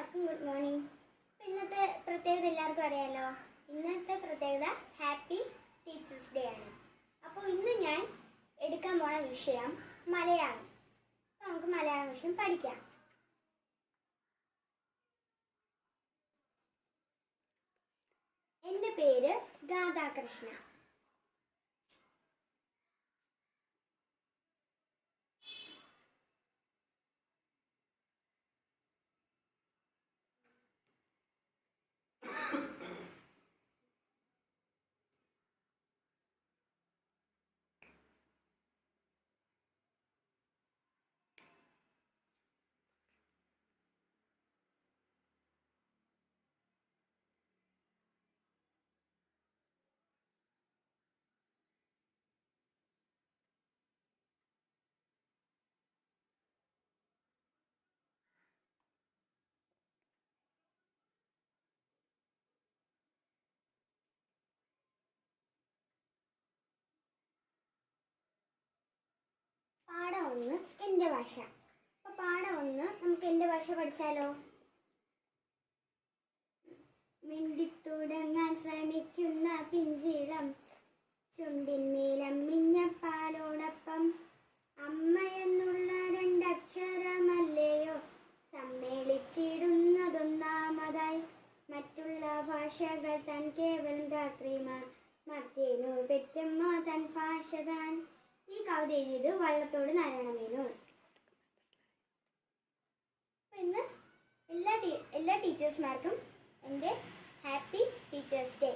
എല്ലാവർക്കും good morning. ഇന്നത്തെ പ്രത്യേകത എല്ലാവർക്കും അറിയാമല്ലോ. ഇന്നത്തെ പ്രത്യേകത ഹാപ്പി ടീച്ചേഴ്സ് ഡേ ആണ്. അപ്പോൾ ഇന്ന് ഞാൻ എടുക്കാൻ പോണ വിഷയം മലയാളം. അപ്പോൾ നമുക്ക് മലയാളം വിഷയം പഠിക്കാം. എൻ്റെ പേര് ഗാഥാകൃഷ്ണ. പാഠം 1 എൻ്റെ ഭാഷ. അപ്പോൾ പാഠം 1 നമുക്ക് എൻ്റെ ഭാഷ പഠിച്ചാലോ. മിണ്ടിത്തുടങ്ങാൻ ശ്രമിക്കുന്ന പിഞ്ചിളം ചുണ്ടിന്മേലമ്മിഞ്ഞ പാലോടൊപ്പം അമ്മയെന്നുള്ള രണ്ടക്ഷരമല്ലയോ സമ്മേളിച്ചിടുന്നതൊന്നാമതായി. മറ്റുള്ള ഭാഷകൾ തൻ കേവലം ധാത്രിമാർ മർത്തേനു പെറ്റമ്മ തൻ ഭാഷ താൻ. ഈ കവിത എഴുതിയത് വള്ളത്തോട് നാരായണമേനോൻ. ഇന്ന് എല്ലാ ടീച്ചേഴ്സ്മാർക്കും എൻ്റെ ഹാപ്പി ടീച്ചേഴ്സ് ഡേ.